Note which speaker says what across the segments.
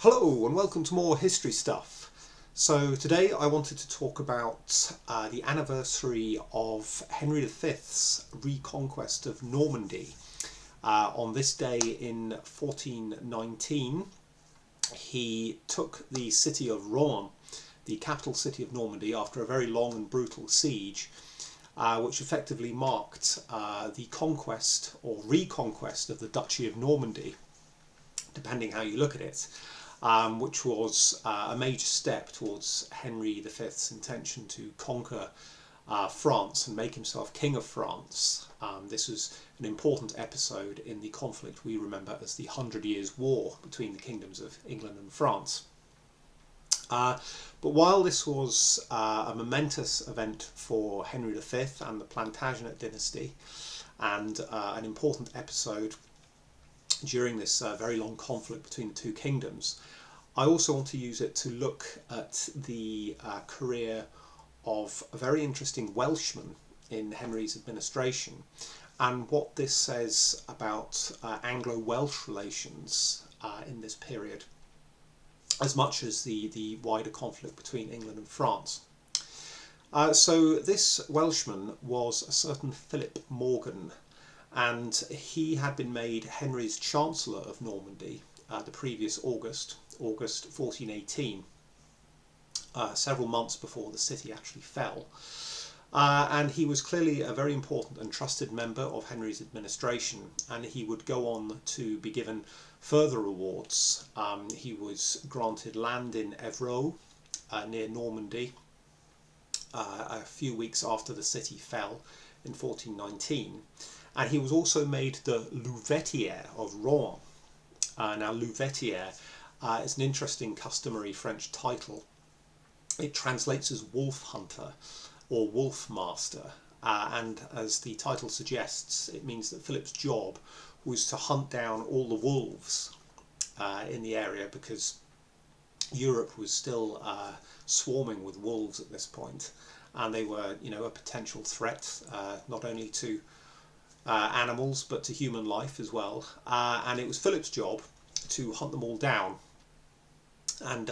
Speaker 1: Hello and welcome to more history stuff. So today I wanted to talk about the anniversary of Henry V's reconquest of Normandy. On this day in 1419 he took the city of Rouen, the capital city of Normandy, after a very long and brutal siege, which effectively marked the conquest or reconquest of the Duchy of Normandy, depending how you look at it. Which was a major step towards Henry V's intention to conquer France and make himself King of France. This was an important episode in the conflict we remember as the 100 Years' War between the kingdoms of England and France. But while this was a momentous event for Henry V and the Plantagenet dynasty, and an important episode during this very long conflict between the two kingdoms, I also want to use it to look at the career of a very interesting Welshman in Henry's administration, and what this says about Anglo-Welsh relations in this period, as much as the wider conflict between England and France. So this Welshman was a certain Philip Morgan, and he had been made Henry's Chancellor of Normandy the previous August 1418, several months before the city actually fell. And he was clearly a very important and trusted member of Henry's administration, and he would go on to be given further rewards. He was granted land in Evreux, near Normandy, a few weeks after the city fell in 1419. And he was also made the louvetier of Rouen. Now, louvetier is an interesting customary French title. It translates as Wolfhunter or Wolf Master, and as the title suggests, it means that Philip's job was to hunt down all the wolves in the area, because Europe was still swarming with wolves at this point, and they were, a potential threat not only to animals but to human life as well. And it was Philip's job to hunt them all down and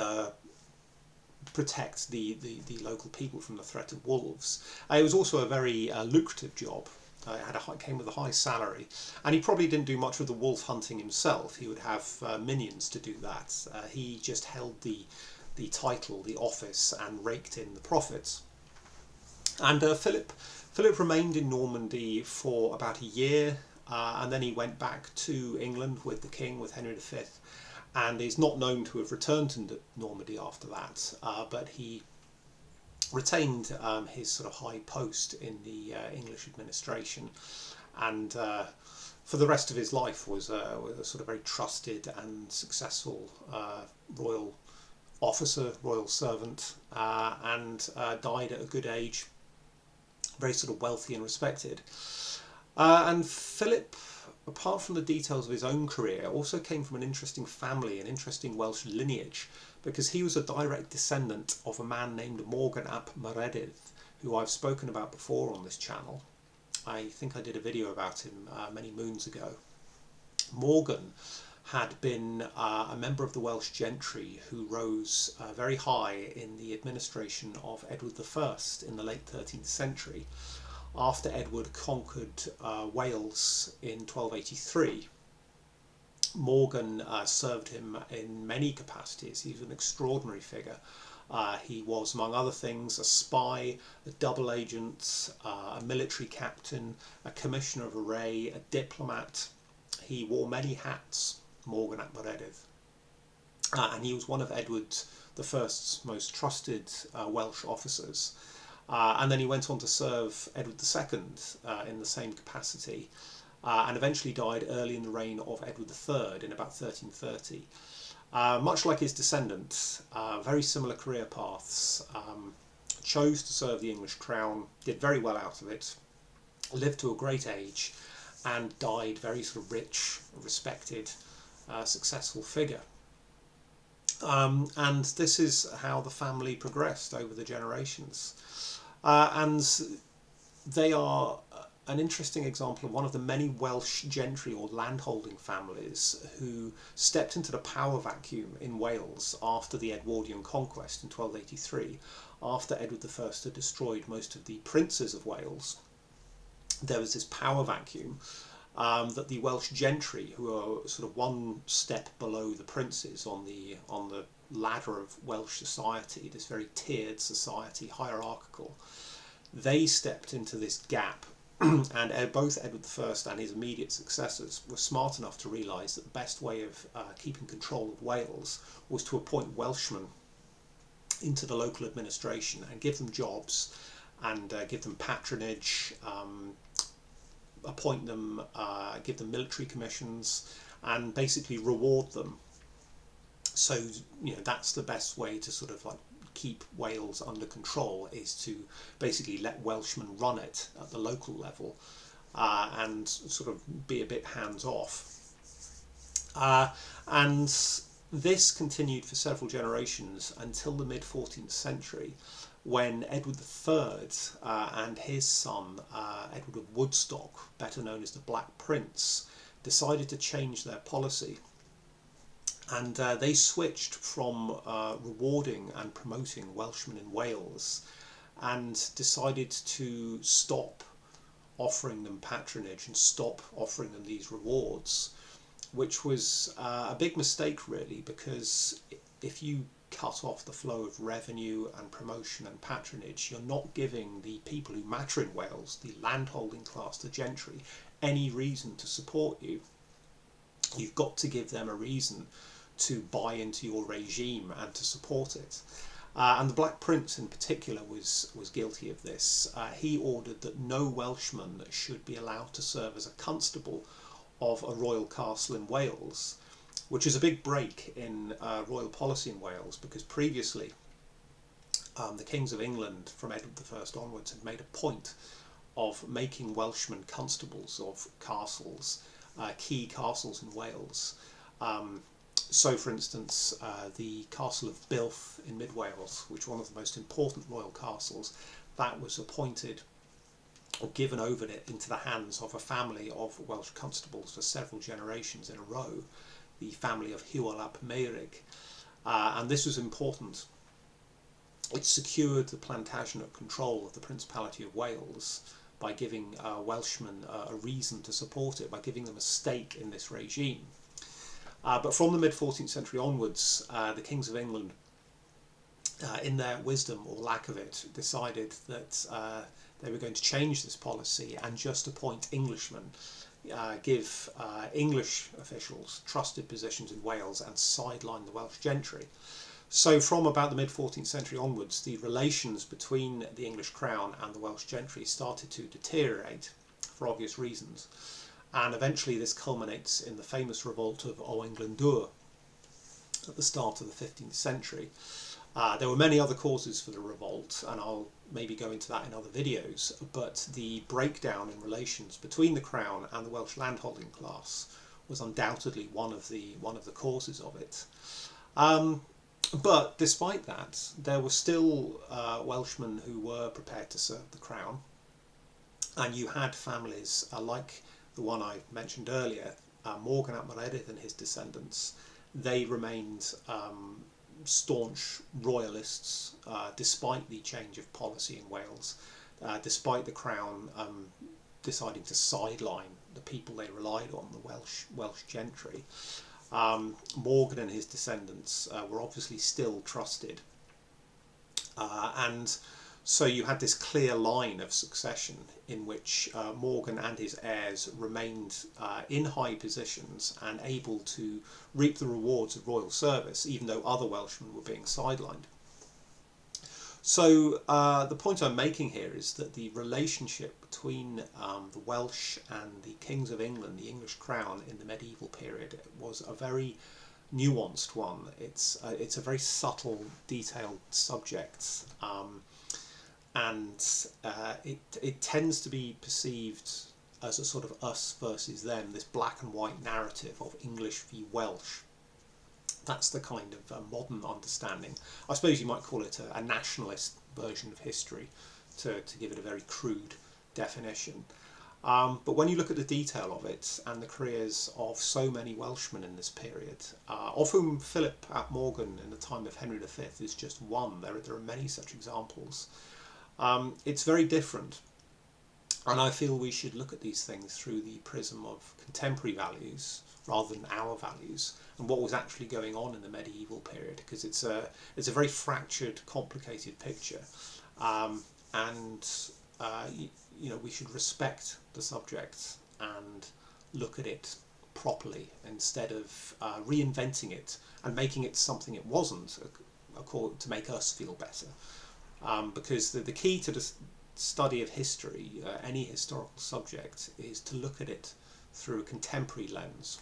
Speaker 1: protect the local people from the threat of wolves. It was also a very lucrative job. It came with a high salary, and he probably didn't do much of the wolf hunting himself. He would have minions to do that. He just held the title, the office, and raked in the profits. And Philip remained in Normandy for about a year, and then he went back to England with the king, with Henry V, and is not known to have returned to Normandy after that, but he retained his sort of high post in the English administration, and for the rest of his life was a sort of very trusted and successful royal officer, royal servant, and died at a good age, very sort of wealthy and respected. And Philip, apart from the details of his own career, also came from an interesting family, an interesting Welsh lineage, because he was a direct descendant of a man named Morgan ap Meredydd, who I've spoken about before on this channel. I think I did a video about him many moons ago. Morgan had been a member of the Welsh Gentry who rose very high in the administration of Edward I in the late 13th century, after Edward conquered Wales in 1283. Morgan served him in many capacities. He was an extraordinary figure. He was, among other things, a spy, a double agent, a military captain, a commissioner of array, a diplomat. He wore many hats, Morgan ap Meredydd. And he was one of Edward I's most trusted Welsh officers. And then he went on to serve Edward II in the same capacity, and eventually died early in the reign of Edward III in about 1330. Much like his descendant, very similar career paths. Chose to serve the English crown, did very well out of it, lived to a great age, and died very sort of rich, respected, successful figure. And this is how the family progressed over the generations. And they are an interesting example of one of the many Welsh gentry or landholding families who stepped into the power vacuum in Wales after the Edwardian conquest in 1283. After Edward I had destroyed most of the princes of Wales, there was this power vacuum that the Welsh gentry, who are sort of one step below the princes on the ladder of Welsh society, this very tiered society, hierarchical, they stepped into this gap. And both Edward I and his immediate successors were smart enough to realise that the best way of keeping control of Wales was to appoint Welshmen into the local administration and give them jobs and give them patronage, appoint them, give them military commissions, and basically reward them. So, that's the best way to sort of like keep Wales under control, is to basically let Welshmen run it at the local level and sort of be a bit hands-off. And this continued for several generations until the mid-14th century, when Edward III and his son, Edward of Woodstock, better known as the Black Prince, decided to change their policy. And they switched from rewarding and promoting Welshmen in Wales and decided to stop offering them patronage and stop offering them these rewards, which was a big mistake really, because if you cut off the flow of revenue and promotion and patronage, you're not giving the people who matter in Wales, the landholding class, the gentry, any reason to support you. You've got to give them a reason to buy into your regime and to support it. And the Black Prince in particular was guilty of this. He ordered that no Welshman should be allowed to serve as a constable of a royal castle in Wales, which is a big break in royal policy in Wales, because previously the kings of England from Edward I onwards had made a point of making Welshmen constables of castles, key castles in Wales. So, for instance, the castle of Builth in Mid Wales, which was one of the most important royal castles, that was appointed or given over into the hands of a family of Welsh constables for several generations in a row, the family of Hywel ap Meirig. And this was important. It secured the Plantagenet control of the Principality of Wales by giving Welshmen a reason to support it, by giving them a stake in this regime. But from the mid-14th century onwards, the kings of England, in their wisdom or lack of it, decided that they were going to change this policy and just appoint Englishmen, give English officials trusted positions in Wales and sideline the Welsh gentry. So from about the mid-14th century onwards, the relations between the English crown and the Welsh gentry started to deteriorate for obvious reasons. And eventually this culminates in the famous Revolt of O England at the start of the 15th century. There were many other causes for the revolt, and I'll maybe go into that in other videos, but the breakdown in relations between the crown and the Welsh landholding class was undoubtedly one of the causes of it. But despite that, there were still Welshmen who were prepared to serve the crown, and you had families like the one I mentioned earlier, Morgan ap Meredydd and his descendants. They remained staunch royalists despite the change of policy in Wales, despite the crown deciding to sideline the people they relied on, the Welsh gentry. Morgan and his descendants were obviously still trusted, and so you had this clear line of succession in which Morgan and his heirs remained in high positions and able to reap the rewards of royal service, even though other Welshmen were being sidelined. So the point I'm making here is that the relationship between the Welsh and the kings of England, the English crown in the medieval period, was a very nuanced one. It's a very subtle, detailed subject. And it tends to be perceived as a sort of us versus them, this black and white narrative of English v Welsh. That's the kind of modern understanding. I suppose you might call it a nationalist version of history, to give it a very crude definition. But when you look at the detail of it and the careers of so many Welshmen in this period, of whom Philip ap Morgan in the time of Henry V is just one, there are many such examples, it's very different. And I feel we should look at these things through the prism of contemporary values rather than our values and what was actually going on in the medieval period, because it's a very fractured, complicated picture, and we should respect the subject and look at it properly instead of reinventing it and making it something it wasn't to make us feel better. Because the key to the study of history, any historical subject, is to look at it through a contemporary lens.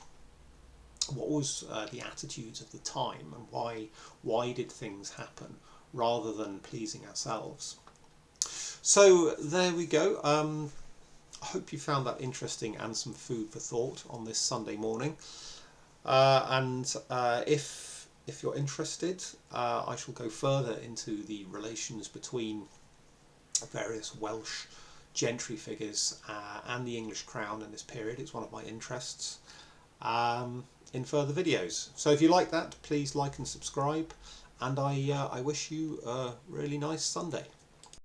Speaker 1: What was the attitudes of the time, and why did things happen, rather than pleasing ourselves. So there we go. I hope you found that interesting and some food for thought on this Sunday morning. And if you're interested, I shall go further into the relations between various Welsh gentry figures and the English crown in this period. It's one of my interests, in further videos. So if you like that, please like and subscribe, and I wish you a really nice Sunday.